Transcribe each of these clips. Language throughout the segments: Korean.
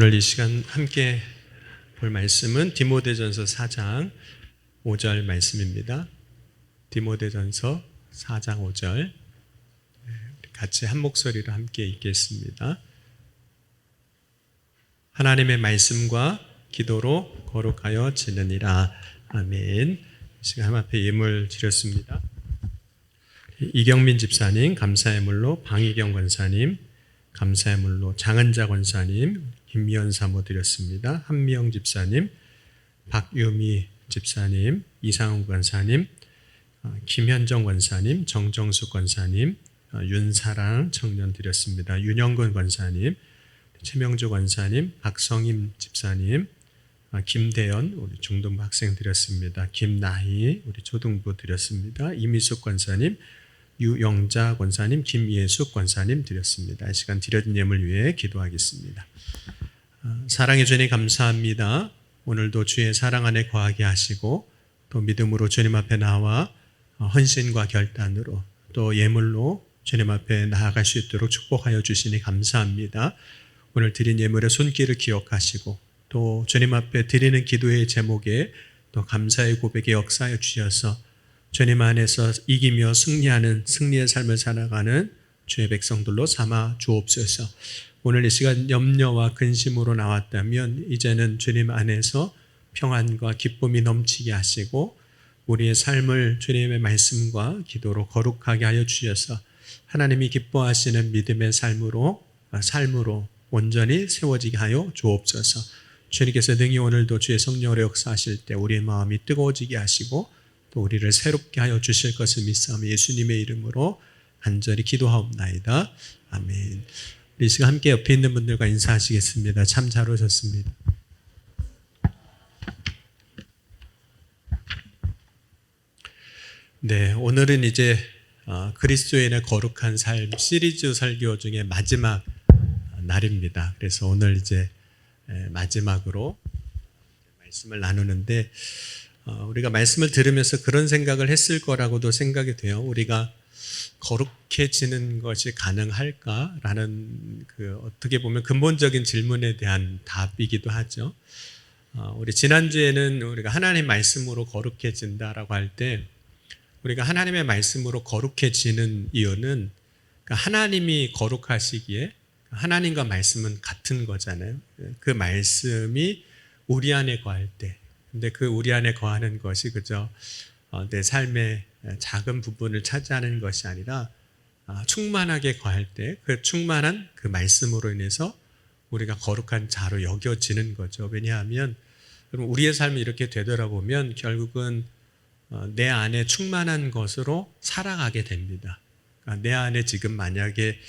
오늘 이 시간 함께 볼 말씀은 디모데전서 4장 5절 말씀입니다. 디모데전서 4장 5절 같이 한 목소리로 함께 읽겠습니다. 하나님의 말씀과 기도로 거룩하여 지느니라. 아멘. 이 시간 앞에 예물 드렸습니다. 이경민 집사님 감사의 물로, 방희경 권사님 감사의 물로, 장은자 권사님, 김미연 사모 드렸습니다. 한미영 집사님, 박유미 집사님, 이상훈 권사님, 김현정 권사님, 정정숙 권사님, 윤사랑 청년 드렸습니다. 윤영근 권사님, 최명주 권사님, 박성임 집사님, 김대연 우리 중등부 학생 드렸습니다. 김나희 우리 초등부 드렸습니다. 이미숙 권사님, 유영자 권사님, 김예숙 권사님 드렸습니다. 이 시간 드려진 예물 위해 기도하겠습니다. 사랑해 주님 감사합니다. 오늘도 주의 사랑 안에 거하게 하시고 또 믿음으로 주님 앞에 나와 헌신과 결단으로 또 예물로 주님 앞에 나아갈 수 있도록 축복하여 주시니 감사합니다. 오늘 드린 예물의 손길을 기억하시고 또 주님 앞에 드리는 기도의 제목에 또 감사의 고백에 역사하여 주셔서 주님 안에서 이기며 승리하는 승리의 삶을 살아가는 주의 백성들로 삼아 주옵소서. 오늘 이 시간 염려와 근심으로 나왔다면 이제는 주님 안에서 평안과 기쁨이 넘치게 하시고 우리의 삶을 주님의 말씀과 기도로 거룩하게 하여 주셔서 하나님이 기뻐하시는 믿음의 삶으로 온전히 세워지게 하여 주옵소서. 주님께서 능히 오늘도 주의 성령으로 역사하실 때 우리의 마음이 뜨거워지게 하시고 또 우리를 새롭게 하여 주실 것을 믿사오며 예수님의 이름으로 간절히 기도하옵나이다. 아멘. 우리 시간 함께 옆에 있는 분들과 인사하시겠습니다. 참 잘 오셨습니다. 네, 오늘은 이제 그리스도인의 거룩한 삶 시리즈 설교 중에 마지막 날입니다. 그래서 오늘 이제 마지막으로 말씀을 나누는데 우리가 말씀을 들으면서 그런 생각을 했을 거라고도 생각이 돼요. 우리가 거룩해지는 것이 가능할까라는 어떻게 보면 근본적인 질문에 대한 답이기도 하죠. 우리 지난주에는 우리가 하나님 말씀으로 거룩해진다라고 할 때 우리가 하나님의 말씀으로 거룩해지는 이유는 하나님이 거룩하시기에 하나님과 말씀은 같은 거잖아요. 그 말씀이 우리 안에 거할 때 근데 그 우리 안에 거하는 것이 그저 내 삶의 작은 부분을 차지하는 것이 아니라 충만하게 거할 때 그 충만한 그 말씀으로 인해서 우리가 거룩한 자로 여겨지는 거죠. 왜냐하면 우리의 삶이 이렇게 되돌아보면 결국은 내 안에 충만한 것으로 살아가게 됩니다. 내 안에 지금 만약에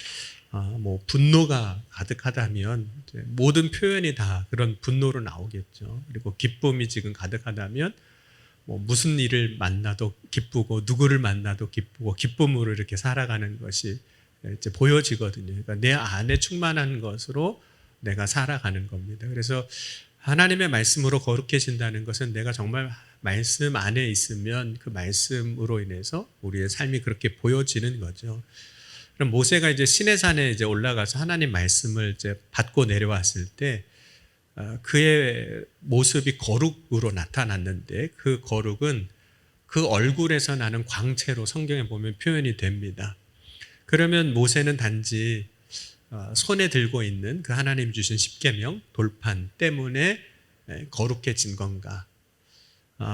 분노가 가득하다면 모든 표현이 다 그런 분노로 나오겠죠. 그리고 기쁨이 지금 가득하다면 무슨 일을 만나도 기쁘고 누구를 만나도 기쁘고 기쁨으로 이렇게 살아가는 것이 이제 보여지거든요. 그러니까 내 안에 충만한 것으로 내가 살아가는 겁니다. 그래서 하나님의 말씀으로 거룩해진다는 것은 내가 정말 말씀 안에 있으면 그 말씀으로 인해서 우리의 삶이 그렇게 보여지는 거죠. 그럼 모세가 이제 시내산에 이제 올라가서 하나님 말씀을 이제 받고 내려왔을 때 그의 모습이 거룩으로 나타났는데 그 거룩은 그 얼굴에서 나는 광채로 성경에 보면 표현이 됩니다. 그러면 모세는 단지 손에 들고 있는 그 하나님 주신 십계명 돌판 때문에 거룩해진 건가?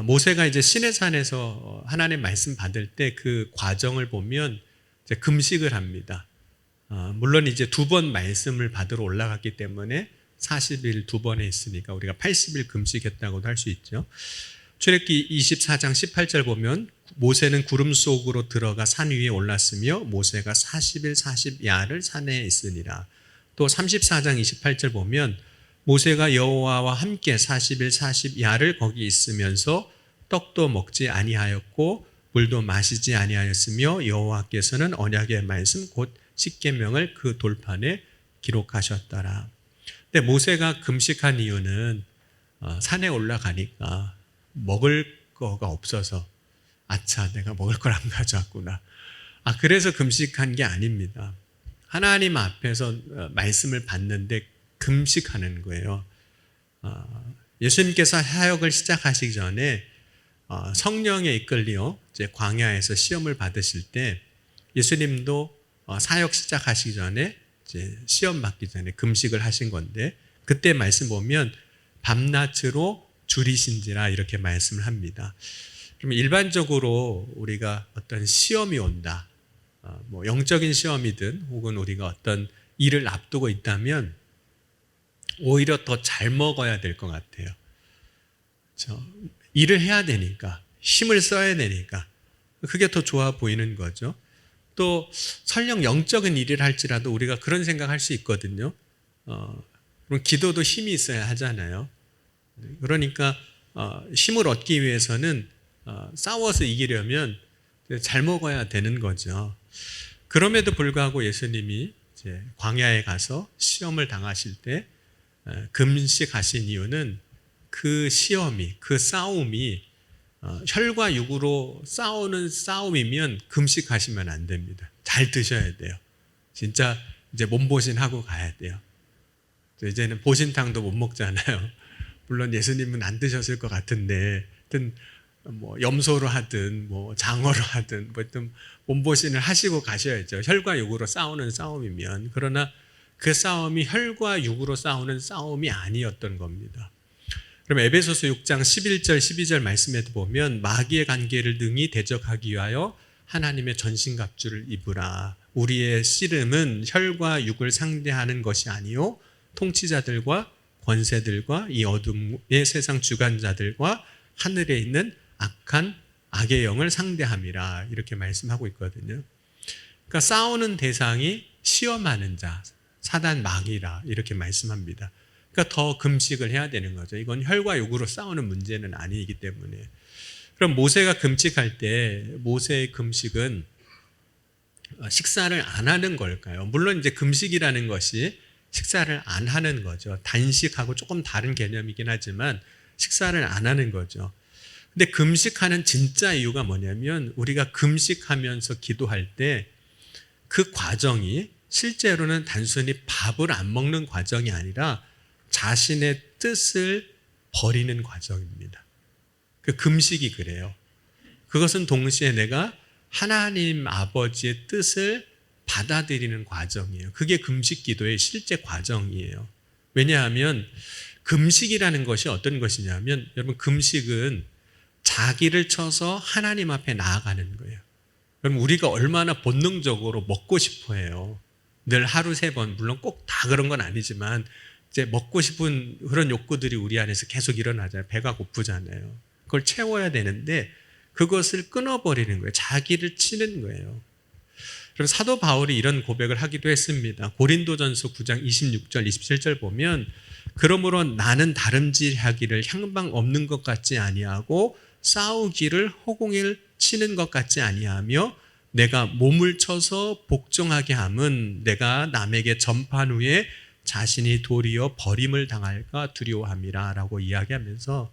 모세가 이제 시내산에서 하나님 말씀 받을 때 그 과정을 보면 이제 금식을 합니다. 물론 이제 2번 말씀을 받으러 올라갔기 때문에 40일 2번에 있으니까 우리가 80일 금식했다고도 할 수 있죠. 출애굽기 24장 18절 보면 모세는 구름 속으로 들어가 산 위에 올랐으며 모세가 40일 40야를 산에 있으니라. 또 34장 28절 보면 모세가 여호와와 함께 40일 40야를 거기 있으면서 떡도 먹지 아니하였고 물도 마시지 아니하였으며 여호와께서는 언약의 말씀 곧 십계명을 그 돌판에 기록하셨더라. 근데 모세가 금식한 이유는 산에 올라가니까 먹을 거가 없어서 아차 내가 먹을 걸 안 가져왔구나. 그래서 금식한 게 아닙니다. 하나님 앞에서 말씀을 받는데 금식하는 거예요. 예수님께서 사역을 시작하시기 전에 성령에 이끌려 이제 광야에서 시험을 받으실 때 예수님도 사역 시작하시기 전에 이제 시험 받기 전에 금식을 하신 건데, 그때 말씀 보면 밤낮으로 줄이신지라 이렇게 말씀을 합니다. 그러면 일반적으로 우리가 어떤 시험이 온다, 뭐 영적인 시험이든 혹은 우리가 어떤 일을 앞두고 있다면 오히려 더 잘 먹어야 될 것 같아요. 일을 해야 되니까, 힘을 써야 되니까 그게 더 좋아 보이는 거죠. 또 설령 영적인 일을 할지라도 우리가 그런 생각할 수 있거든요. 그럼 기도도 힘이 있어야 하잖아요. 그러니까 힘을 얻기 위해서는 싸워서 이기려면 잘 먹어야 되는 거죠. 그럼에도 불구하고 예수님이 이제 광야에 가서 시험을 당하실 때 금식하신 이유는 그 시험이, 그 싸움이 혈과 육으로 싸우는 싸움이면 금식하시면 안 됩니다. 잘 드셔야 돼요. 진짜 이제 몸보신하고 가야 돼요. 이제는 보신탕도 못 먹잖아요. 물론 예수님은 안 드셨을 것 같은데, 하여튼 뭐 염소로 하든 뭐 장어로 하든 뭐 하여튼 몸보신을 하시고 가셔야죠. 혈과 육으로 싸우는 싸움이면. 그러나 그 싸움이 혈과 육으로 싸우는 싸움이 아니었던 겁니다. 그럼 에베소서 6장 11절 12절 말씀에도 보면 마귀의 관계를 능히 대적하기 위하여 하나님의 전신갑주를 입으라. 우리의 씨름은 혈과 육을 상대하는 것이 아니요 통치자들과 권세들과 이 어둠의 세상 주관자들과 하늘에 있는 악한 악의 영을 상대함이라, 이렇게 말씀하고 있거든요. 그러니까 싸우는 대상이 시험하는 자, 사단 마귀라 이렇게 말씀합니다. 그러니까 더 금식을 해야 되는 거죠. 이건 혈과 육으로 싸우는 문제는 아니기 때문에. 그럼 모세가 금식할 때 모세의 금식은 식사를 안 하는 걸까요? 물론 이제 금식이라는 것이 식사를 안 하는 거죠. 단식하고 조금 다른 개념이긴 하지만 식사를 안 하는 거죠. 근데 금식하는 진짜 이유가 뭐냐면 우리가 금식하면서 기도할 때 그 과정이 실제로는 단순히 밥을 안 먹는 과정이 아니라 자신의 뜻을 버리는 과정입니다. 그 금식이 그래요. 그것은 동시에 내가 하나님 아버지의 뜻을 받아들이는 과정이에요. 그게 금식 기도의 실제 과정이에요. 왜냐하면 금식이라는 것이 어떤 것이냐면, 여러분 금식은 자기를 쳐서 하나님 앞에 나아가는 거예요. 그럼 우리가 얼마나 본능적으로 먹고 싶어 해요. 늘 하루 3번, 물론 꼭 다 그런 건 아니지만 이제 먹고 싶은 그런 욕구들이 우리 안에서 계속 일어나잖아요. 배가 고프잖아요. 그걸 채워야 되는데 그것을 끊어버리는 거예요. 자기를 치는 거예요. 그럼 사도 바울이 이런 고백을 하기도 했습니다. 고린도전서 9장 26절 27절 보면, 그러므로 나는 다름질하기를 향방 없는 것 같지 아니하고 싸우기를 허공을 치는 것 같지 아니하며 내가 몸을 쳐서 복종하게 함은 내가 남에게 전판 후에 자신이 도리어 버림을 당할까 두려워함이라 라고 이야기하면서,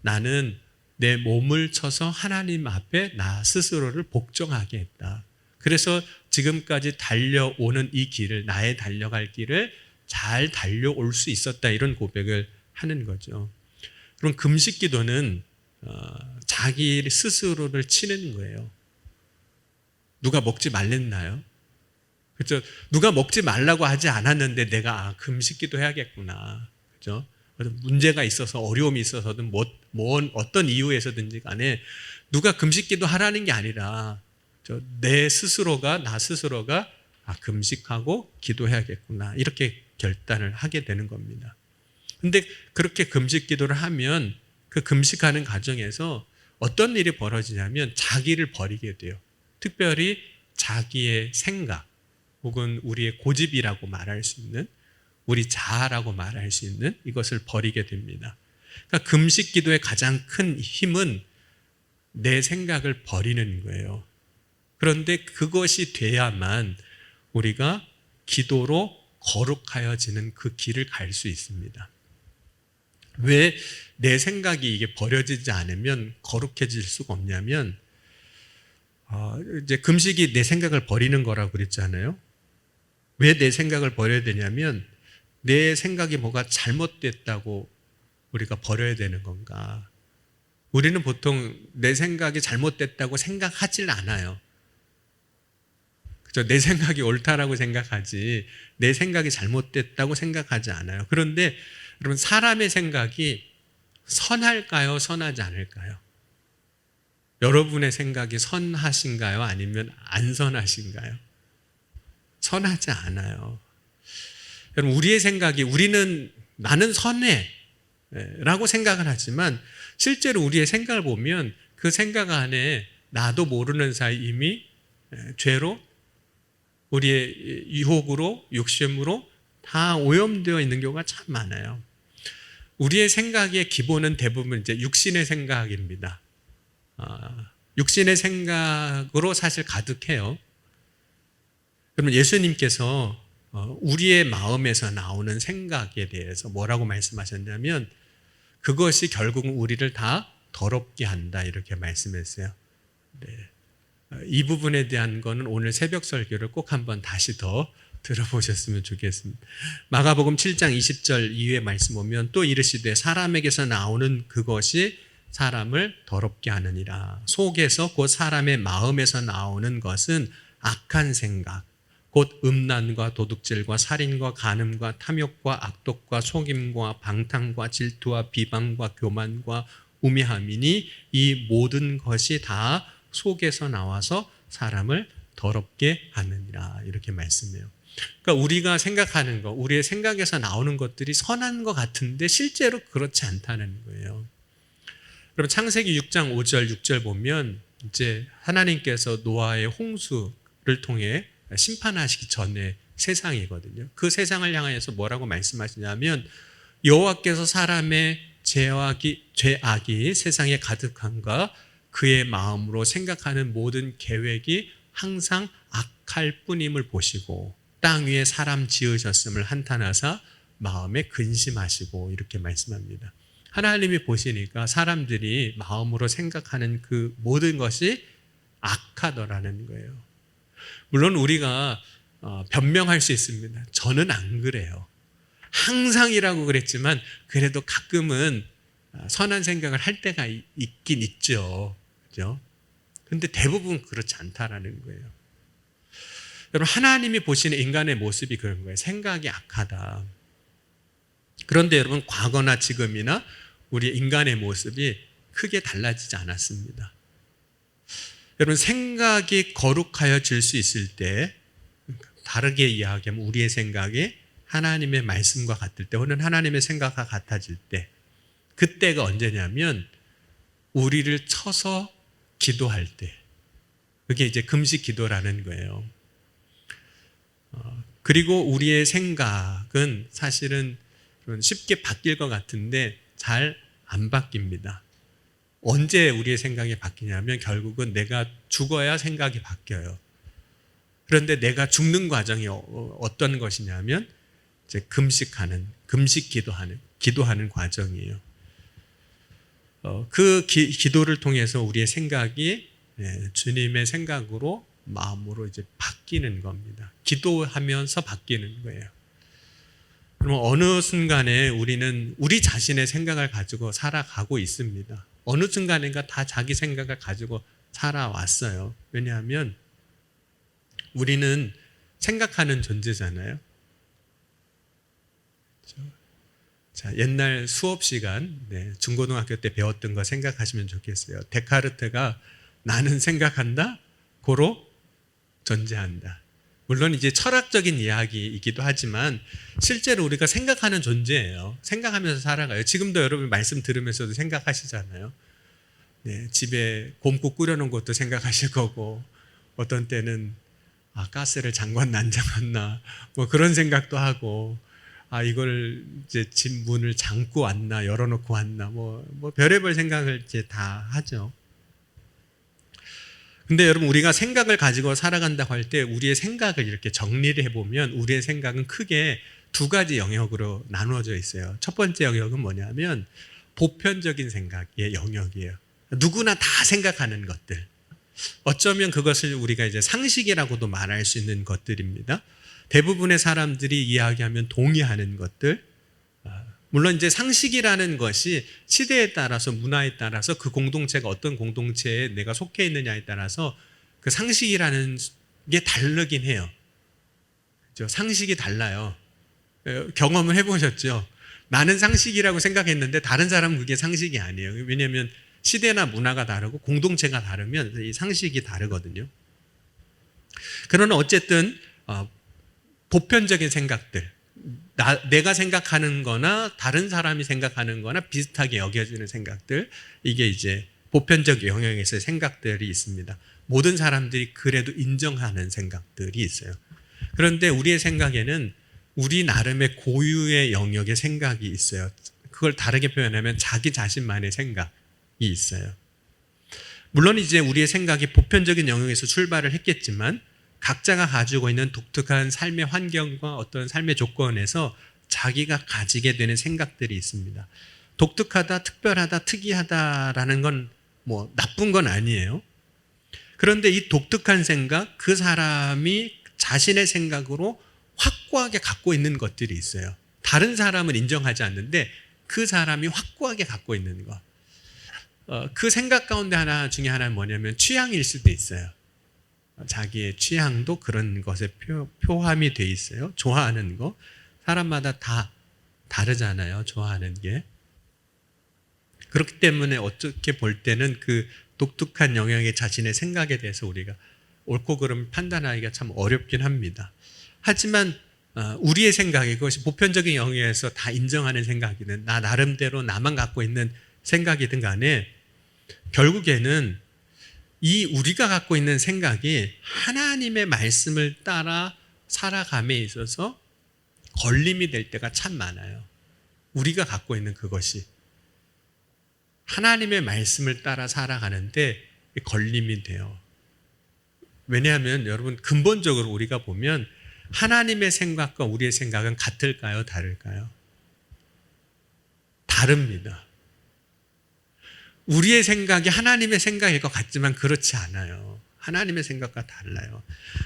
나는 내 몸을 쳐서 하나님 앞에 나 스스로를 복종하게 했다. 그래서 지금까지 달려오는 이 길을, 나의 달려갈 길을 잘 달려올 수 있었다, 이런 고백을 하는 거죠. 그럼 금식 기도는 자기 스스로를 치는 거예요. 누가 먹지 말랬나요? 그렇죠? 누가 먹지 말라고 하지 않았는데 내가 금식 기도 해야겠구나. 그렇죠? 문제가 있어서, 어려움이 있어서든 어떤 이유에서든지 간에 누가 금식 기도 하라는 게 아니라 내 스스로가, 나 스스로가 금식하고 기도해야겠구나, 이렇게 결단을 하게 되는 겁니다. 근데 그렇게 금식 기도를 하면 그 금식하는 과정에서 어떤 일이 벌어지냐면 자기를 버리게 돼요. 특별히 자기의 생각 혹은 우리의 고집이라고 말할 수 있는, 우리 자아라고 말할 수 있는 이것을 버리게 됩니다. 그러니까 금식 기도의 가장 큰 힘은 내 생각을 버리는 거예요. 그런데 그것이 돼야만 우리가 기도로 거룩하여지는 그 길을 갈 수 있습니다. 왜 내 생각이 이게 버려지지 않으면 거룩해질 수가 없냐면, 이제 금식이 내 생각을 버리는 거라고 그랬잖아요. 왜 내 생각을 버려야 되냐면 내 생각이 뭐가 잘못됐다고 우리가 버려야 되는 건가? 우리는 보통 내 생각이 잘못됐다고 생각하질 않아요. 그죠? 내 생각이 옳다라고 생각하지 내 생각이 잘못됐다고 생각하지 않아요. 그런데 여러분, 사람의 생각이 선할까요? 선하지 않을까요? 여러분의 생각이 선하신가요? 아니면 안 선하신가요? 선하지 않아요. 여러분, 우리의 생각이 나는 선해 라고 생각을 하지만 실제로 우리의 생각을 보면 그 생각 안에 나도 모르는 사이 이미 죄로, 우리의 유혹으로, 욕심으로 다 오염되어 있는 경우가 참 많아요. 우리의 생각의 기본은 대부분 이제 육신의 생각입니다. 육신의 생각으로 사실 가득해요. 그러면 예수님께서 우리의 마음에서 나오는 생각에 대해서 뭐라고 말씀하셨냐면 그것이 결국은 우리를 다 더럽게 한다 이렇게 말씀했어요. 네. 이 부분에 대한 거는 오늘 새벽 설교를 꼭 한번 다시 더 들어보셨으면 좋겠습니다. 마가복음 7장 20절 이후에 말씀 보면 또 이르시되 사람에게서 나오는 그것이 사람을 더럽게 하느니라. 속에서 곧 사람의 마음에서 나오는 것은 악한 생각, 곧 음란과 도둑질과 살인과 간음과 탐욕과 악독과 속임과 방탕과 질투와 비방과 교만과 우매함이니 이 모든 것이 다 속에서 나와서 사람을 더럽게 하느니라 이렇게 말씀해요. 그러니까 우리가 생각하는 것, 우리의 생각에서 나오는 것들이 선한 것 같은데 실제로 그렇지 않다는 거예요. 여러분, 창세기 6장 5절 6절 보면 이제 하나님께서 노아의 홍수를 통해 심판하시기 전에 세상이거든요. 그 세상을 향해서 뭐라고 말씀하시냐면 여호와께서 사람의 죄악이 세상에 가득한가 그의 마음으로 생각하는 모든 계획이 항상 악할 뿐임을 보시고 땅 위에 사람 지으셨음을 한탄하사 마음에 근심하시고 이렇게 말씀합니다. 하나님이 보시니까 사람들이 마음으로 생각하는 그 모든 것이 악하더라는 거예요. 물론 우리가 변명할 수 있습니다. 저는 안 그래요. 항상이라고 그랬지만 그래도 가끔은 선한 생각을 할 때가 있긴 있죠. 그죠? 근데 대부분 그렇지 않다라는 거예요. 여러분, 하나님이 보시는 인간의 모습이 그런 거예요. 생각이 악하다. 그런데 여러분, 과거나 지금이나 우리 인간의 모습이 크게 달라지지 않았습니다. 여러분, 생각이 거룩하여질 수 있을 때, 다르게 이야기하면 우리의 생각이 하나님의 말씀과 같을 때 혹은 하나님의 생각과 같아질 때, 그때가 언제냐면 우리를 쳐서 기도할 때, 그게 이제 금식 기도라는 거예요. 그리고 우리의 생각은 사실은 쉽게 바뀔 것 같은데 잘 안 바뀝니다. 언제 우리의 생각이 바뀌냐면 결국은 내가 죽어야 생각이 바뀌어요. 그런데 내가 죽는 과정이 어떤 것이냐면 이제 금식 기도하는 과정이에요. 그 기도를 통해서 우리의 생각이 주님의 생각으로 마음으로 이제 바뀌는 겁니다. 기도하면서 바뀌는 거예요. 그럼 어느 순간에 우리는 우리 자신의 생각을 가지고 살아가고 있습니다. 어느 순간인가 다 자기 생각을 가지고 살아왔어요. 왜냐하면 우리는 생각하는 존재잖아요. 자, 옛날 수업 시간, 중고등학교 때 배웠던 거 생각하시면 좋겠어요. 데카르트가 나는 생각한다, 고로 존재한다. 물론 이제 철학적인 이야기이기도 하지만 실제로 우리가 생각하는 존재예요. 생각하면서 살아가요. 지금도 여러분 말씀 들으면서도 생각하시잖아요. 집에 곰국 끓여놓은 것도 생각하실 거고 어떤 때는 가스를 잠궜나 안 잠궜나 뭐 그런 생각도 하고 이걸 이제 집 문을 잠고 왔나 열어놓고 왔나 뭐 별의별 생각을 이제 다 하죠. 근데 여러분, 우리가 생각을 가지고 살아간다고 할 때 우리의 생각을 이렇게 정리를 해보면 우리의 생각은 크게 두 가지 영역으로 나누어져 있어요. 첫 번째 영역은 뭐냐면 보편적인 생각의 영역이에요. 누구나 다 생각하는 것들. 어쩌면 그것을 우리가 이제 상식이라고도 말할 수 있는 것들입니다. 대부분의 사람들이 이야기하면 동의하는 것들, 물론 이제 상식이라는 것이 시대에 따라서 문화에 따라서 그 공동체가 어떤 공동체에 내가 속해 있느냐에 따라서 그 상식이라는 게 다르긴 해요. 그렇죠? 상식이 달라요. 경험을 해보셨죠? 나는 상식이라고 생각했는데 다른 사람은 그게 상식이 아니에요. 왜냐하면 시대나 문화가 다르고 공동체가 다르면 이 상식이 다르거든요. 그러나 어쨌든 보편적인 생각들, 내가 생각하는 거나 다른 사람이 생각하는 거나 비슷하게 여겨지는 생각들, 이게 이제 보편적 영역에서의 생각들이 있습니다. 모든 사람들이 그래도 인정하는 생각들이 있어요. 그런데 우리의 생각에는 우리 나름의 고유의 영역의 생각이 있어요. 그걸 다르게 표현하면 자기 자신만의 생각이 있어요. 물론 이제 우리의 생각이 보편적인 영역에서 출발을 했겠지만 각자가 가지고 있는 독특한 삶의 환경과 어떤 삶의 조건에서 자기가 가지게 되는 생각들이 있습니다. 독특하다, 특별하다, 특이하다라는 건 뭐 나쁜 건 아니에요. 그런데 이 독특한 생각, 그 사람이 자신의 생각으로 확고하게 갖고 있는 것들이 있어요. 다른 사람은 인정하지 않는데 그 사람이 확고하게 갖고 있는 것. 그 생각 가운데 하나 중에 하나는 뭐냐면 취향일 수도 있어요. 자기의 취향도 그런 것에 표함이 돼 있어요. 좋아하는 거. 사람마다 다 다르잖아요. 좋아하는 게. 그렇기 때문에 어떻게 볼 때는 그 독특한 영역의 자신의 생각에 대해서 우리가 옳고 그름을 판단하기가 참 어렵긴 합니다. 하지만 우리의 생각이 그것이 보편적인 영역에서 다 인정하는 생각이든 나 나름대로 나만 갖고 있는 생각이든 간에 결국에는 이 우리가 갖고 있는 생각이 하나님의 말씀을 따라 살아감에 있어서 걸림이 될 때가 참 많아요. 우리가 갖고 있는 그것이 하나님의 말씀을 따라 살아가는데 걸림이 돼요. 왜냐하면 여러분 근본적으로 우리가 보면 하나님의 생각과 우리의 생각은 같을까요? 다를까요? 다릅니다. 우리의 생각이 하나님의 생각일 것 같지만 그렇지 않아요. 하나님의 생각과 달라요.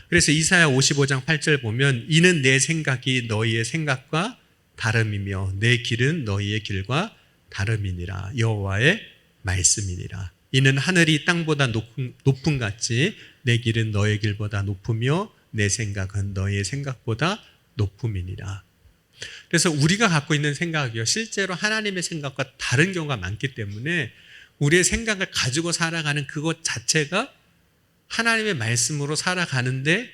그래서 이사야 55장 8절 보면 이는 내 생각이 너희의 생각과 다름이며 내 길은 너희의 길과 다름이니라. 여호와의 말씀이니라. 이는 하늘이 땅보다 높음 같이 내 길은 너의 길보다 높으며 내 생각은 너의 생각보다 높음이니라. 그래서 우리가 갖고 있는 생각이요 실제로 하나님의 생각과 다른 경우가 많기 때문에 우리의 생각을 가지고 살아가는 그것 자체가 하나님의 말씀으로 살아가는데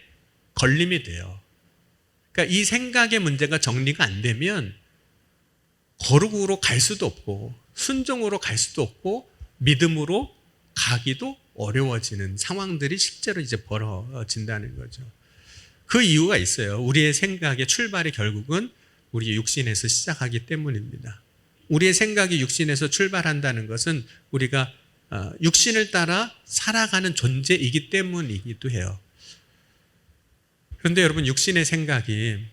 걸림이 돼요. 그러니까 이 생각의 문제가 정리가 안 되면 거룩으로 갈 수도 없고 순종으로 갈 수도 없고 믿음으로 가기도 어려워지는 상황들이 실제로 이제 벌어진다는 거죠. 그 이유가 있어요. 우리의 생각의 출발이 결국은 우리의 육신에서 시작하기 때문입니다. 우리의 생각이 육신에서 출발한다는 것은 우리가 육신을 따라 살아가는 존재이기 때문이기도 해요. 그런데 여러분 육신의 생각이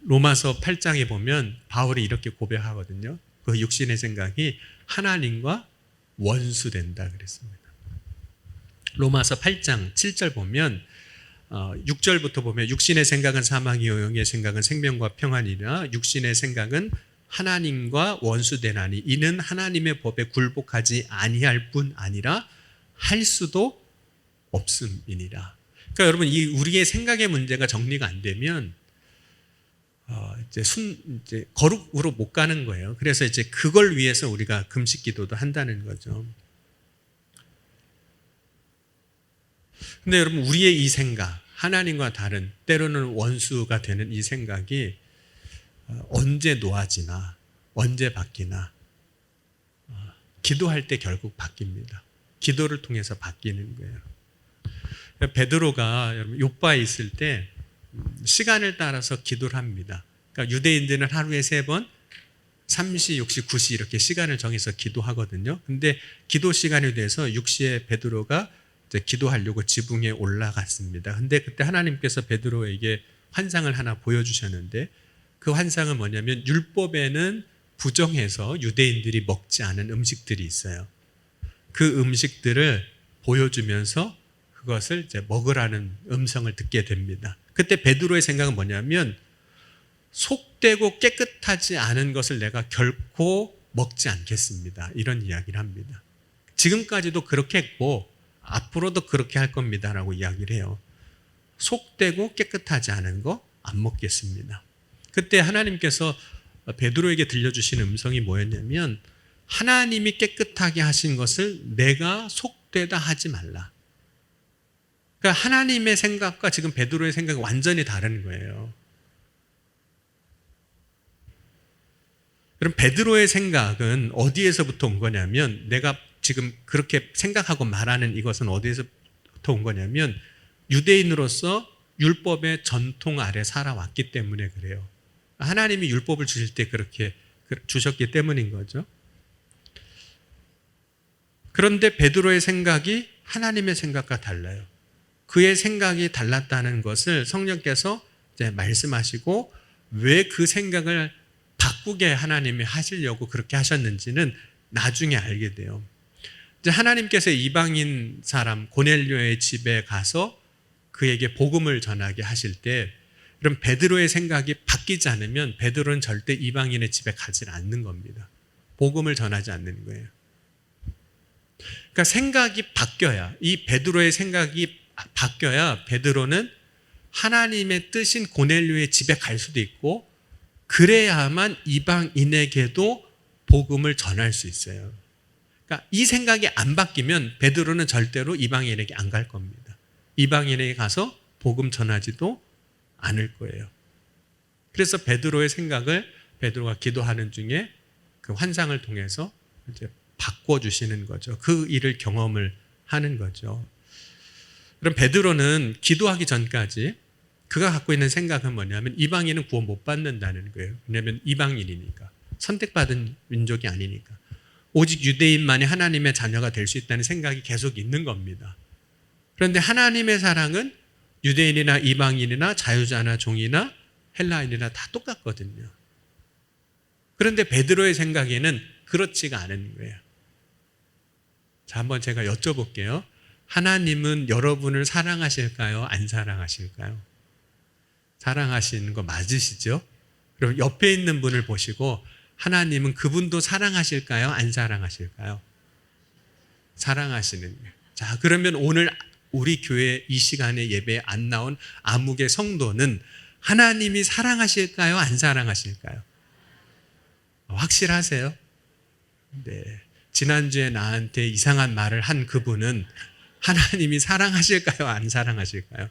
로마서 8장에 보면 바울이 이렇게 고백하거든요. 그 육신의 생각이 하나님과 원수된다 그랬습니다. 로마서 8장 7절 보면 6절부터 보면 육신의 생각은 사망이요 영의 생각은 생명과 평안이라 육신의 생각은 하나님과 원수되나니 이는 하나님의 법에 굴복하지 아니할 뿐 아니라 할 수도 없음이니라. 그러니까 여러분 이 우리의 생각의 문제가 정리가 안 되면 이제 거룩으로 못 가는 거예요. 그래서 이제 그걸 위해서 우리가 금식 기도도 한다는 거죠. 근데 여러분 우리의 이 생각, 하나님과 다른 때로는 원수가 되는 이 생각이 언제 놓아지나 언제 바뀌나 기도할 때 결국 바뀝니다. 기도를 통해서 바뀌는 거예요. 베드로가 여러분 요바에 있을 때 시간을 따라서 기도를 합니다. 그러니까 유대인들은 하루에 3번 3시, 6시, 9시 이렇게 시간을 정해서 기도하거든요. 근데 기도 시간이 돼서 6시에 베드로가 이제 기도하려고 지붕에 올라갔습니다. 근데 그때 하나님께서 베드로에게 환상을 하나 보여주셨는데 그 환상은 뭐냐면 율법에는 부정해서 유대인들이 먹지 않은 음식들이 있어요. 그 음식들을 보여주면서 그것을 이제 먹으라는 음성을 듣게 됩니다. 그때 베드로의 생각은 뭐냐면 속되고 깨끗하지 않은 것을 내가 결코 먹지 않겠습니다. 이런 이야기를 합니다. 지금까지도 그렇게 했고 앞으로도 그렇게 할 겁니다라고 이야기를 해요. 속되고 깨끗하지 않은 거 안 먹겠습니다. 그때 하나님께서 베드로에게 들려주신 음성이 뭐였냐면 하나님이 깨끗하게 하신 것을 내가 속되다 하지 말라. 그러니까 하나님의 생각과 지금 베드로의 생각이 완전히 다른 거예요. 그럼 베드로의 생각은 어디에서부터 온 거냐면 내가 지금 그렇게 생각하고 말하는 이것은 어디에서부터 온 거냐면 유대인으로서 율법의 전통 아래 살아왔기 때문에 그래요. 하나님이 율법을 주실 때 그렇게 주셨기 때문인 거죠. 그런데 베드로의 생각이 하나님의 생각과 달라요. 그의 생각이 달랐다는 것을 성령께서 이제 말씀하시고 왜 그 생각을 바꾸게 하나님이 하시려고 그렇게 하셨는지는 나중에 알게 돼요. 이제 하나님께서 이방인 사람 고넬료의 집에 가서 그에게 복음을 전하게 하실 때 그럼 베드로의 생각이 바뀌지 않으면 베드로는 절대 이방인의 집에 가지 않는 겁니다. 복음을 전하지 않는 거예요. 그러니까 생각이 바뀌어야 이 베드로의 생각이 바뀌어야 베드로는 하나님의 뜻인 고넬료의 집에 갈 수도 있고 그래야만 이방인에게도 복음을 전할 수 있어요. 그러니까 이 생각이 안 바뀌면 베드로는 절대로 이방인에게 안 갈 겁니다. 이방인에게 가서 복음 전하지도 않을 거예요. 그래서 베드로의 생각을 베드로가 기도하는 중에 그 환상을 통해서 이제 바꿔주시는 거죠. 그 일을 경험을 하는 거죠. 그럼 베드로는 기도하기 전까지 그가 갖고 있는 생각은 뭐냐면 이방인은 구원 못 받는다는 거예요. 왜냐하면 이방인이니까. 선택받은 민족이 아니니까. 오직 유대인만이 하나님의 자녀가 될 수 있다는 생각이 계속 있는 겁니다. 그런데 하나님의 사랑은 유대인이나 이방인이나 자유자나 종이나 헬라인이나 다 똑같거든요. 그런데 베드로의 생각에는 그렇지가 않은 거예요. 자, 한번 제가 여쭤볼게요. 하나님은 여러분을 사랑하실까요? 안 사랑하실까요? 사랑하시는 거 맞으시죠? 그럼 옆에 있는 분을 보시고 하나님은 그분도 사랑하실까요? 안 사랑하실까요? 사랑하시는 거예요. 자, 그러면 오늘 우리 교회 이 시간에 예배에 안 나온 아무개 성도는 하나님이 사랑하실까요? 안 사랑하실까요? 확실하세요? 네. 지난주에 나한테 이상한 말을 한 그분은 하나님이 사랑하실까요? 안 사랑하실까요?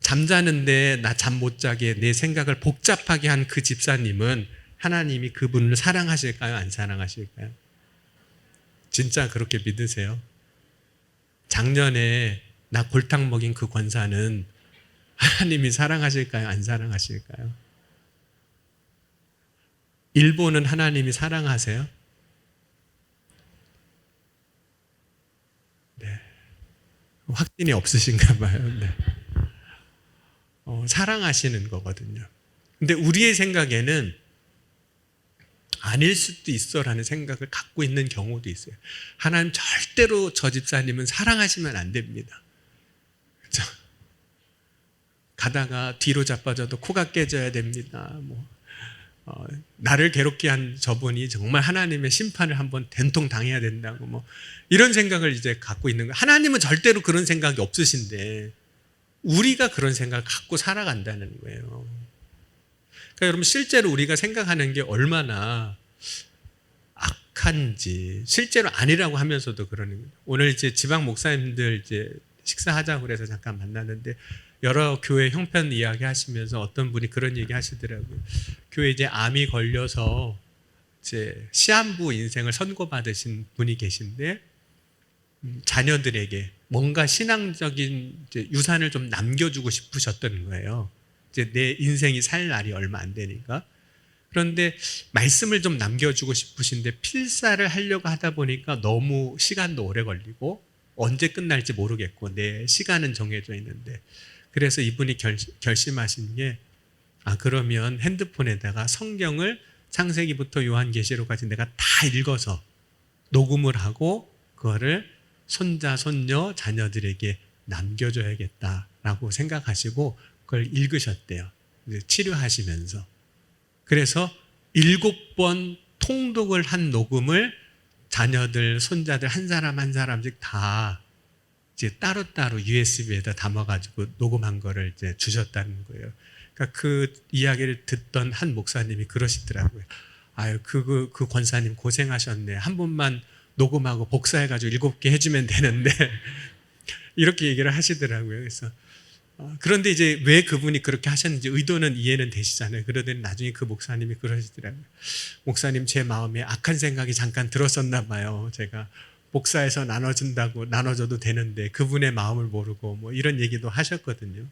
잠자는데 나 잠 못 자게 내 생각을 복잡하게 한 그 집사님은 하나님이 그분을 사랑하실까요? 안 사랑하실까요? 진짜 그렇게 믿으세요? 작년에 나 골탕 먹인 그 권사는 하나님이 사랑하실까요? 안 사랑하실까요? 일본은 하나님이 사랑하세요? 네. 확신이 없으신가 봐요. 네. 사랑하시는 거거든요. 근데 우리의 생각에는 아닐 수도 있어라는 생각을 갖고 있는 경우도 있어요. 하나님 절대로 저 집사님은 사랑하시면 안 됩니다. 그렇죠? 가다가 뒤로 자빠져도 코가 깨져야 됩니다. 나를 괴롭게 한 저분이 정말 하나님의 심판을 한번 된통 당해야 된다고 이런 생각을 이제 갖고 있는 거예요. 하나님은 절대로 그런 생각이 없으신데 우리가 그런 생각을 갖고 살아간다는 거예요. 그러니까 여러분 실제로 우리가 생각하는 게 얼마나 악한지 실제로 아니라고 하면서도 그러는 거예요. 오늘 이제 지방 목사님들 이제 식사하자고 그래서 잠깐 만났는데 여러 교회 형편 이야기 하시면서 어떤 분이 그런 얘기 하시더라고요. 교회 이제 암이 걸려서 이제 시한부 인생을 선고받으신 분이 계신데 자녀들에게 뭔가 신앙적인 이제 유산을 좀 남겨주고 싶으셨던 거예요. 이제 내 인생이 살 날이 얼마 안 되니까. 그런데 말씀을 좀 남겨주고 싶으신데 필사를 하려고 하다 보니까 너무 시간도 오래 걸리고 언제 끝날지 모르겠고 내 시간은 정해져 있는데 그래서 이분이 결심하신 게 그러면 핸드폰에다가 성경을 창세기부터 요한계시록까지 내가 다 읽어서 녹음을 하고 그거를 손자, 손녀, 자녀들에게 남겨줘야겠다. 라고 생각하시고 그걸 읽으셨대요. 치료하시면서. 그래서 7번 통독을 한 녹음을 자녀들, 손자들 한 사람 한 사람씩 다 이제 따로따로 USB에다 담아가지고 녹음한 거를 이제 주셨다는 거예요. 그러니까 그 이야기를 듣던 한 목사님이 그러시더라고요. 아유, 그 권사님 고생하셨네. 한 번만 녹음하고 복사해가지고 7개 해주면 되는데 이렇게 얘기를 하시더라고요. 그래서 그런데 이제 왜 그분이 그렇게 하셨는지 의도는 이해는 되시잖아요. 그러더니 나중에 그 목사님이 그러시더라고요. 목사님, 제 마음에 악한 생각이 잠깐 들었었나 봐요. 제가 복사해서 나눠줘도 되는데 그분의 마음을 모르고 뭐 이런 얘기도 하셨거든요.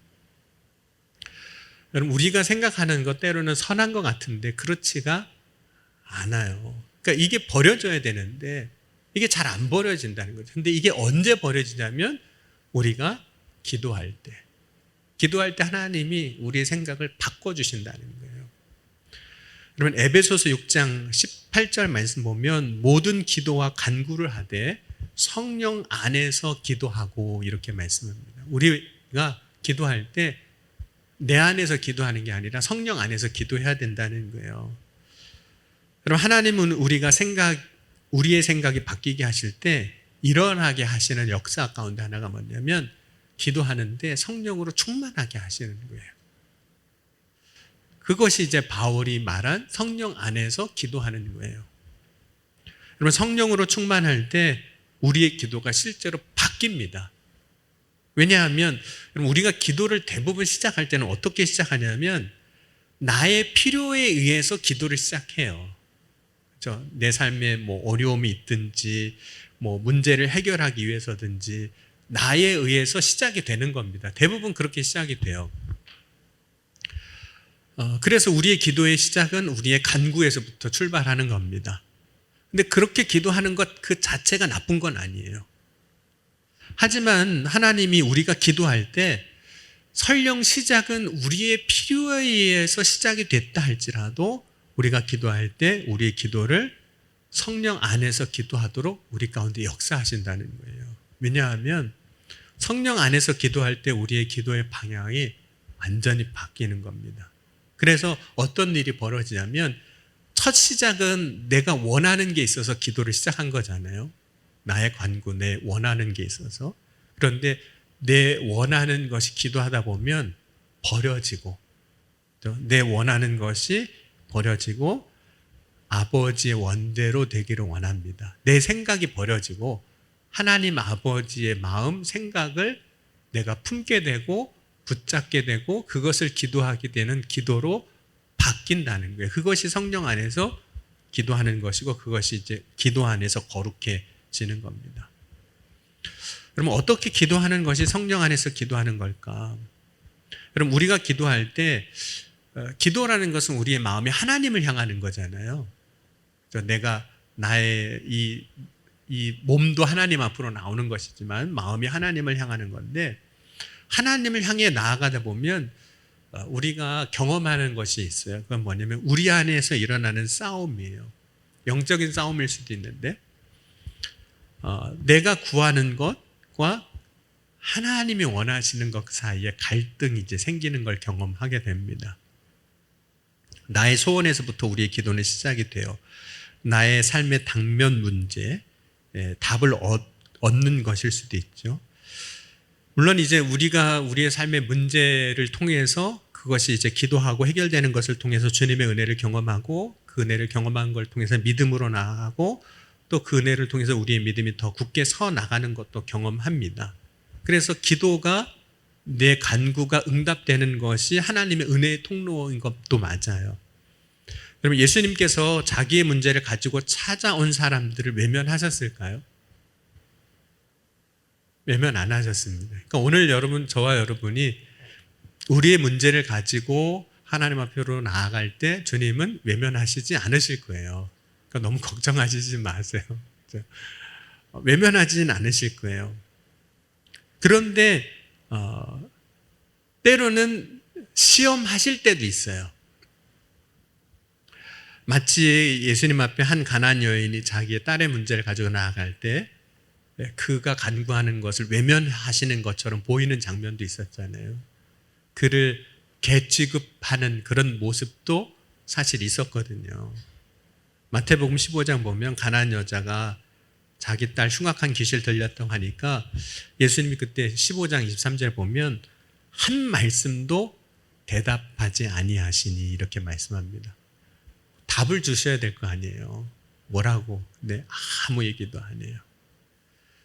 여러분, 우리가 생각하는 것 때로는 선한 것 같은데 그렇지가 않아요. 그러니까 이게 버려져야 되는데 이게 잘 안 버려진다는 거죠. 근데 이게 언제 버려지냐면 우리가 기도할 때 하나님이 우리의 생각을 바꿔주신다는 거예요. 여러분, 에베소서 6장 18절 말씀 보면 모든 기도와 간구를 하되 성령 안에서 기도하고 이렇게 말씀합니다. 우리가 기도할 때 내 안에서 기도하는 게 아니라 성령 안에서 기도해야 된다는 거예요. 여러분, 하나님은 우리의 생각이 바뀌게 하실 때 일어나게 하시는 역사 가운데 하나가 뭐냐면 기도하는데 성령으로 충만하게 하시는 거예요. 그것이 이제 바울이 말한 성령 안에서 기도하는 거예요. 여러분, 성령으로 충만할 때 우리의 기도가 실제로 바뀝니다. 왜냐하면 우리가 기도를 대부분 시작할 때는 어떻게 시작하냐면 나의 필요에 의해서 기도를 시작해요. 그렇죠? 내 삶에 뭐 어려움이 있든지 뭐 문제를 해결하기 위해서든지 나에 의해서 시작이 되는 겁니다. 대부분 그렇게 시작이 돼요. 그래서 우리의 기도의 시작은 우리의 간구에서부터 출발하는 겁니다. 근데 그렇게 기도하는 것 그 자체가 나쁜 건 아니에요. 하지만 하나님이 우리가 기도할 때 설령 시작은 우리의 필요에 의해서 시작이 됐다 할지라도 우리가 기도할 때 우리의 기도를 성령 안에서 기도하도록 우리 가운데 역사하신다는 거예요. 왜냐하면 성령 안에서 기도할 때 우리의 기도의 방향이 완전히 바뀌는 겁니다. 그래서 어떤 일이 벌어지냐면 첫 시작은 내가 원하는 게 있어서 기도를 시작한 거잖아요. 나의 간구, 내 원하는 게 있어서. 그런데 내 원하는 것이 기도하다 보면 버려지고 내 원하는 것이 버려지고 아버지의 원대로 되기를 원합니다. 내 생각이 버려지고 하나님 아버지의 마음, 생각을 내가 품게 되고 붙잡게 되고 그것을 기도하게 되는 기도로 바뀐다는 거예요. 그것이 성령 안에서 기도하는 것이고 그것이 이제 기도 안에서 거룩해지는 겁니다. 그럼 어떻게 기도하는 것이 성령 안에서 기도하는 걸까? 그럼 우리가 기도할 때 기도라는 것은 우리의 마음이 하나님을 향하는 거잖아요. 내가 나의 이 몸도 하나님 앞으로 나오는 것이지만 마음이 하나님을 향하는 건데 하나님을 향해 나아가다 보면 우리가 경험하는 것이 있어요. 그건 뭐냐면 우리 안에서 일어나는 싸움이에요. 영적인 싸움일 수도 있는데 내가 구하는 것과 하나님이 원하시는 것 사이에 갈등이 이제 생기는 걸 경험하게 됩니다. 나의 소원에서부터 우리의 기도는 시작이 돼요. 나의 삶의 당면 문제, 답을 얻는 것일 수도 있죠. 물론 이제 우리가 우리의 삶의 문제를 통해서 그것이 이제 기도하고 해결되는 것을 통해서 주님의 은혜를 경험하고 그 은혜를 경험한 걸 통해서 믿음으로 나아가고 또 그 은혜를 통해서 우리의 믿음이 더 굳게 서 나가는 것도 경험합니다. 그래서 기도가 내 간구가 응답되는 것이 하나님의 은혜의 통로인 것도 맞아요. 여러분, 예수님께서 자기의 문제를 가지고 찾아온 사람들을 외면하셨을까요? 외면 안 하셨습니다. 그러니까 오늘 저와 여러분이 우리의 문제를 가지고 하나님 앞으로 나아갈 때 주님은 외면하시지 않으실 거예요. 그러니까 너무 걱정하시지 마세요. 외면하지는 않으실 거예요. 그런데 때로는 시험하실 때도 있어요. 마치 예수님 앞에 한 가나안 여인이 자기의 딸의 문제를 가지고 나아갈 때 그가 간구하는 것을 외면하시는 것처럼 보이는 장면도 있었잖아요. 그를 개 취급하는 그런 모습도 사실 있었거든요. 마태복음 15장 보면 가나안 여자가 자기 딸 흉악한 귀신을 들렸다고 하니까 예수님이 그때 15장 23절 보면 한 말씀도 대답하지 아니하시니 이렇게 말씀합니다. 답을 주셔야 될 거 아니에요. 뭐라고? 근데 아무 얘기도 안 해요.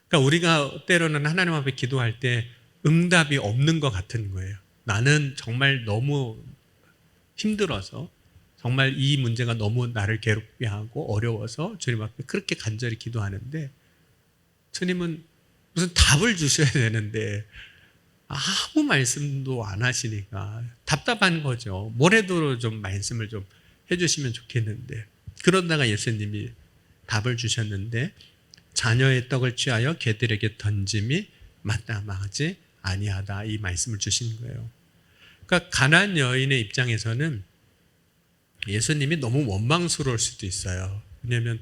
그러니까 우리가 때로는 하나님 앞에 기도할 때 응답이 없는 것 같은 거예요. 나는 정말 너무 힘들어서 정말 이 문제가 너무 나를 괴롭게 하고 어려워서 주님 앞에 그렇게 간절히 기도하는데 주님은 무슨 답을 주셔야 되는데 아무 말씀도 안 하시니까 답답한 거죠. 뭐래도 좀 말씀을 좀 해주시면 좋겠는데 그러다가 예수님이 답을 주셨는데 자녀의 떡을 취하여 개들에게 던짐이 마땅하지 아니하다 이 말씀을 주신 거예요. 그러니까 가나안 여인의 입장에서는 예수님이 너무 원망스러울 수도 있어요. 왜냐하면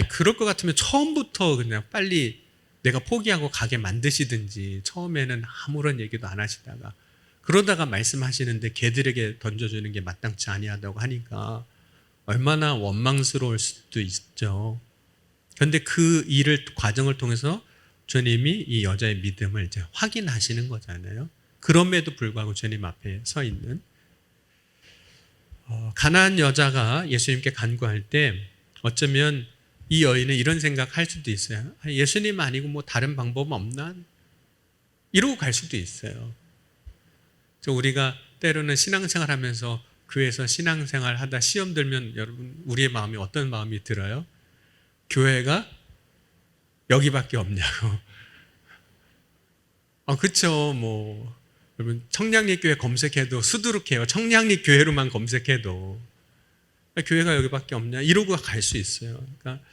그럴 것 같으면 처음부터 그냥 빨리 내가 포기하고 가게 만드시든지 처음에는 아무런 얘기도 안 하시다가 그러다가 말씀하시는데 개들에게 던져주는 게 마땅치 아니하다고 하니까 얼마나 원망스러울 수도 있죠. 그런데 그 과정을 통해서 주님이 이 여자의 믿음을 이제 확인하시는 거잖아요. 그럼에도 불구하고 주님 앞에 서 있는 가나안 여자가 예수님께 간구할 때 어쩌면 이 여인은 이런 생각할 수도 있어요. 예수님 아니고 뭐 다른 방법 없나? 이러고 갈 수도 있어요. 우리가 때로는 신앙생활 하면서 교회에서 신앙생활 하다 시험 들면 여러분 우리의 마음이 어떤 마음이 들어요? 교회가 여기밖에 없냐고. 그렇죠. 뭐 여러분 청량리 교회 검색해도 수두룩해요. 청량리 교회로만 검색해도 교회가 여기밖에 없냐 이러고 갈 수 있어요. 그러니까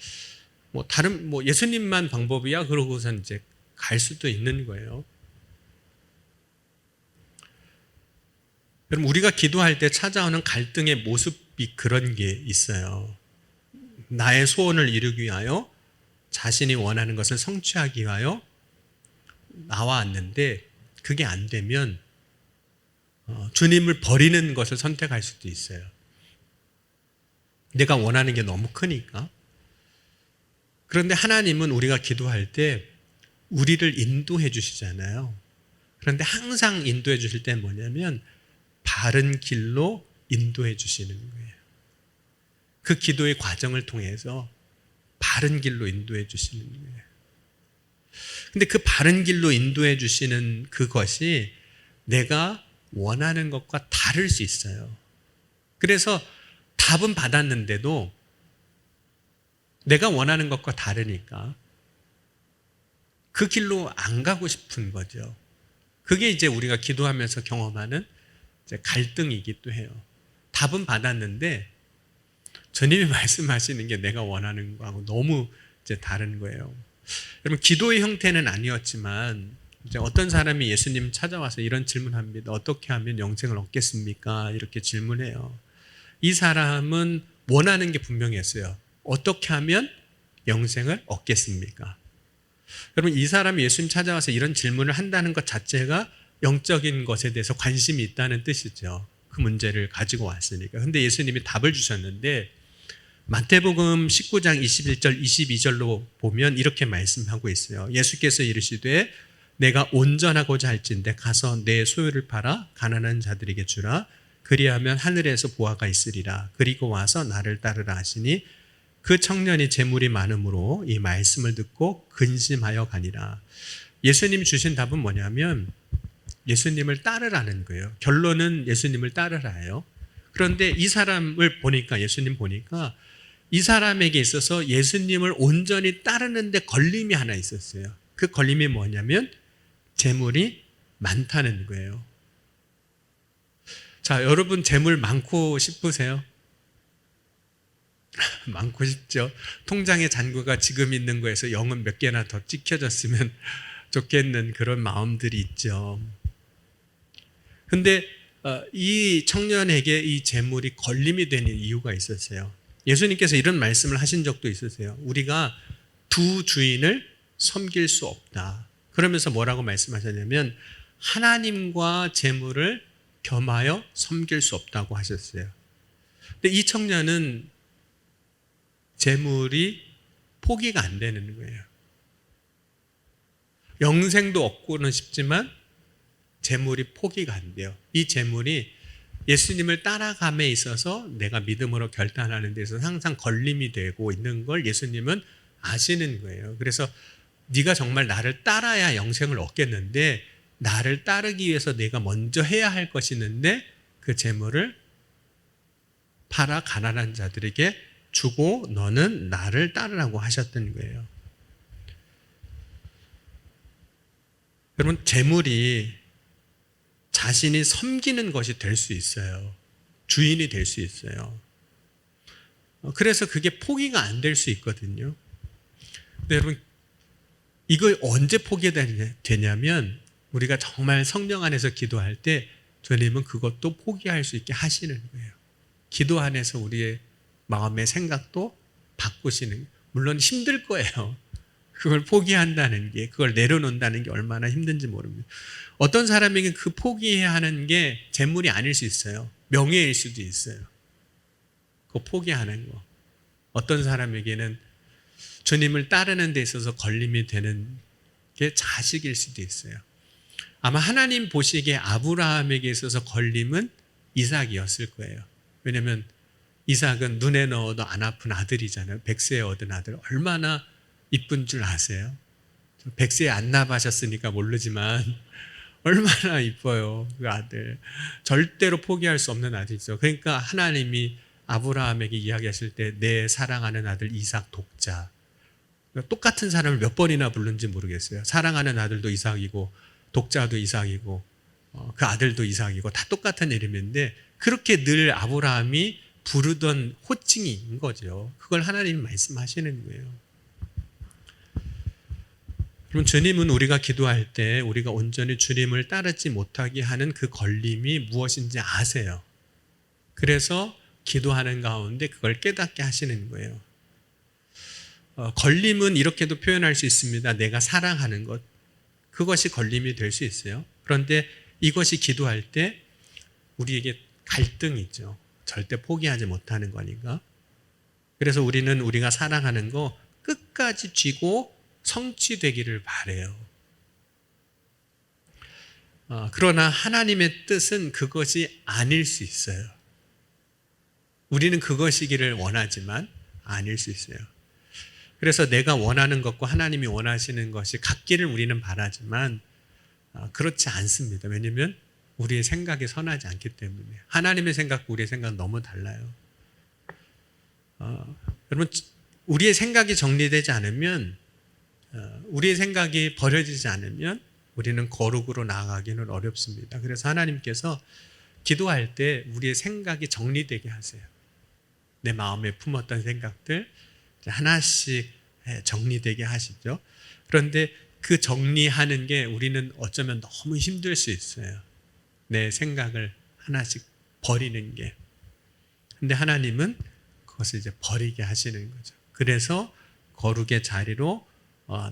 뭐 다른 뭐 예수님만 방법이야 그러고선 이제 갈 수도 있는 거예요. 여러분 우리가 기도할 때 찾아오는 갈등의 모습이 그런 게 있어요. 나의 소원을 이루기 위하여 자신이 원하는 것을 성취하기 위하여 나와왔는데 그게 안 되면 주님을 버리는 것을 선택할 수도 있어요. 내가 원하는 게 너무 크니까. 그런데 하나님은 우리가 기도할 때 우리를 인도해 주시잖아요. 그런데 항상 인도해 주실 때 뭐냐면 바른 길로 인도해 주시는 거예요. 그 기도의 과정을 통해서 바른 길로 인도해 주시는 거예요. 근데 그 바른 길로 인도해 주시는 그것이 내가 원하는 것과 다를 수 있어요. 그래서 답은 받았는데도 내가 원하는 것과 다르니까 그 길로 안 가고 싶은 거죠. 그게 이제 우리가 기도하면서 경험하는 이제 갈등이기도 해요. 답은 받았는데 주님이 말씀하시는 게 내가 원하는 거하고 너무 이제 다른 거예요. 여러분 기도의 형태는 아니었지만 이제 어떤 사람이 예수님 찾아와서 이런 질문합니다. 어떻게 하면 영생을 얻겠습니까? 이렇게 질문해요. 이 사람은 원하는 게 분명했어요. 어떻게 하면 영생을 얻겠습니까? 여러분 이 사람이 예수님 찾아와서 이런 질문을 한다는 것 자체가 영적인 것에 대해서 관심이 있다는 뜻이죠. 그 문제를 가지고 왔으니까. 근데 예수님이 답을 주셨는데 마태복음 19장 21절 22절로 보면 이렇게 말씀하고 있어요. 예수께서 이르시되 내가 온전하고자 할진대 가서 내 소유를 팔아 가난한 자들에게 주라. 그리하면 하늘에서 보화가 있으리라. 그리고 와서 나를 따르라 하시니 그 청년이 재물이 많으므로 이 말씀을 듣고 근심하여 가니라. 예수님이 주신 답은 뭐냐면 예수님을 따르라는 거예요. 결론은 예수님을 따르라예요. 그런데 이 사람을 보니까 예수님 보니까 이 사람에게 있어서 예수님을 온전히 따르는데 걸림이 하나 있었어요. 그 걸림이 뭐냐면 재물이 많다는 거예요. 자, 여러분 재물 많고 싶으세요? 많고 싶죠. 통장의 잔고가 지금 있는 거에서 0은 몇 개나 더 찍혀졌으면 좋겠는 그런 마음들이 있죠. 근데 이 청년에게 이 재물이 걸림이 되는 이유가 있었어요. 예수님께서 이런 말씀을 하신 적도 있으세요. 우리가 두 주인을 섬길 수 없다. 그러면서 뭐라고 말씀하셨냐면 하나님과 재물을 겸하여 섬길 수 없다고 하셨어요. 근데 이 청년은 재물이 포기가 안 되는 거예요. 영생도 얻고는 싶지만 재물이 포기가 안 돼요. 이 재물이 예수님을 따라감에 있어서 내가 믿음으로 결단하는 데 있어서 항상 걸림이 되고 있는 걸 예수님은 아시는 거예요. 그래서 네가 정말 나를 따라야 영생을 얻겠는데 나를 따르기 위해서 내가 먼저 해야 할 것이 있는데 그 재물을 팔아 가난한 자들에게 주고 너는 나를 따르라고 하셨던 거예요. 여러분, 재물이 자신이 섬기는 것이 될 수 있어요. 주인이 될 수 있어요. 그래서 그게 포기가 안 될 수 있거든요. 근데 여러분, 이걸 언제 포기되냐면 우리가 정말 성령 안에서 기도할 때 주님은 그것도 포기할 수 있게 하시는 거예요. 기도 안에서 우리의 마음의 생각도 바꾸시는, 물론 힘들 거예요. 그걸 포기한다는 게, 그걸 내려놓는다는 게 얼마나 힘든지 모릅니다. 어떤 사람에게 그 포기해야 하는 게 재물이 아닐 수 있어요. 명예일 수도 있어요. 그거 포기하는 거. 어떤 사람에게는 주님을 따르는 데 있어서 걸림이 되는 게 자식일 수도 있어요. 아마 하나님 보시기에 아브라함에게 있어서 걸림은 이삭이었을 거예요. 왜냐하면 이삭은 눈에 넣어도 안 아픈 아들이잖아요. 백세에 얻은 아들. 얼마나 이쁜 줄 아세요? 100세에 안 나가셨으니까 모르지만 얼마나 이뻐요, 그 아들. 절대로 포기할 수 없는 아들이죠. 그러니까 하나님이 아브라함에게 이야기하실 때 내 사랑하는 아들 이삭 돕자. 똑같은 사람을 몇 번이나 부른지 모르겠어요. 사랑하는 아들도 이삭이고 독자도 이삭이고 그 아들도 이삭이고 다 똑같은 이름인데 그렇게 늘 아브라함이 부르던 호칭인 거죠. 그걸 하나님이 말씀하시는 거예요. 그럼 주님은 우리가 기도할 때 우리가 온전히 주님을 따르지 못하게 하는 그 걸림이 무엇인지 아세요. 그래서 기도하는 가운데 그걸 깨닫게 하시는 거예요. 걸림은 이렇게도 표현할 수 있습니다. 내가 사랑하는 것. 그것이 걸림이 될 수 있어요. 그런데 이것이 기도할 때 우리에게 갈등이죠. 절대 포기하지 못하는 거니까. 그래서 우리는 우리가 사랑하는 거 끝까지 쥐고 성취되기를 바라요. 그러나 하나님의 뜻은 그것이 아닐 수 있어요. 우리는 그것이기를 원하지만 아닐 수 있어요. 그래서 내가 원하는 것과 하나님이 원하시는 것이 같기를 우리는 바라지만 그렇지 않습니다. 왜냐하면 우리의 생각이 선하지 않기 때문에. 하나님의 생각과 우리의 생각은 너무 달라요. 여러분, 우리의 생각이 정리되지 않으면, 우리의 생각이 버려지지 않으면 우리는 거룩으로 나아가기는 어렵습니다. 그래서 하나님께서 기도할 때 우리의 생각이 정리되게 하세요. 내 마음에 품었던 생각들 하나씩 정리되게 하시죠. 그런데 그 정리하는 게 우리는 어쩌면 너무 힘들 수 있어요. 내 생각을 하나씩 버리는 게. 근데 하나님은 그것을 이제 버리게 하시는 거죠. 그래서 거룩의 자리로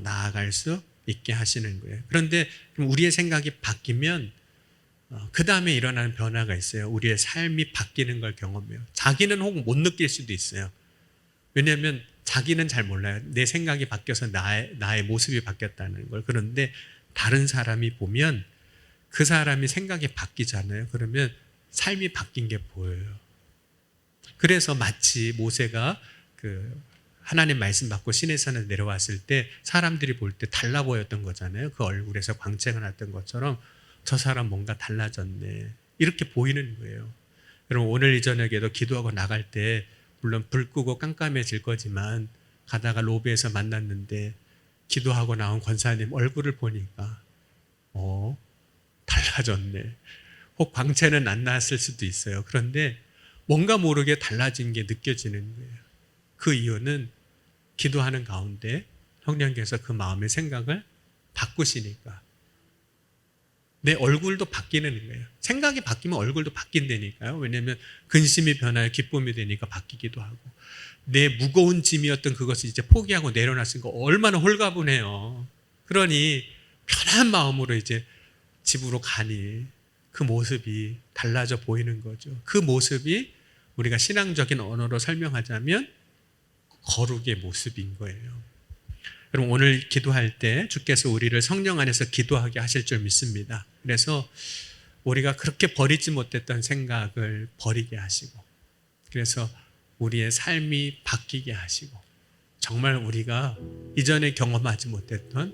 나아갈 수 있게 하시는 거예요. 그런데 우리의 생각이 바뀌면 그 다음에 일어나는 변화가 있어요. 우리의 삶이 바뀌는 걸 경험해요. 자기는 혹 못 느낄 수도 있어요. 왜냐하면 자기는 잘 몰라요. 내 생각이 바뀌어서 나의 모습이 바뀌었다는 걸. 그런데 다른 사람이 보면 그 사람이 생각이 바뀌잖아요. 그러면 삶이 바뀐 게 보여요. 그래서 마치 모세가 그 하나님 말씀 받고 시내산에 내려왔을 때 사람들이 볼 때 달라 보였던 거잖아요. 그 얼굴에서 광채가 났던 것처럼 저 사람 뭔가 달라졌네. 이렇게 보이는 거예요. 여러분, 오늘 이 저녁에도 기도하고 나갈 때 물론 불 끄고 깜깜해질 거지만 가다가 로비에서 만났는데 기도하고 나온 권사님 얼굴을 보니까 달라졌네. 혹 광채는 안 났을 수도 있어요. 그런데 뭔가 모르게 달라진 게 느껴지는 거예요. 그 이유는 기도하는 가운데 성령께서 그 마음의 생각을 바꾸시니까. 내 얼굴도 바뀌는 거예요. 생각이 바뀌면 얼굴도 바뀐다니까요. 왜냐하면 근심이 변하여 기쁨이 되니까 바뀌기도 하고 내 무거운 짐이었던 그것을 이제 포기하고 내려놨으니까 얼마나 홀가분해요. 그러니 편한 마음으로 이제 집으로 가니 그 모습이 달라져 보이는 거죠. 그 모습이 우리가 신앙적인 언어로 설명하자면 거룩의 모습인 거예요. 여러분, 오늘 기도할 때 주께서 우리를 성령 안에서 기도하게 하실 줄 믿습니다. 그래서 우리가 그렇게 버리지 못했던 생각을 버리게 하시고, 그래서 우리의 삶이 바뀌게 하시고, 정말 우리가 이전에 경험하지 못했던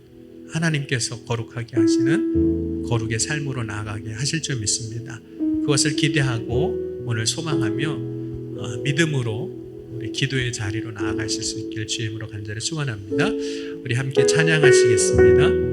하나님께서 거룩하게 하시는 거룩의 삶으로 나아가게 하실 줄 믿습니다. 그것을 기대하고 오늘 소망하며 믿음으로 우리 기도의 자리로 나아가실 수 있기를 주의 이름으로 간절히 축원합니다. 우리 함께 찬양하시겠습니다.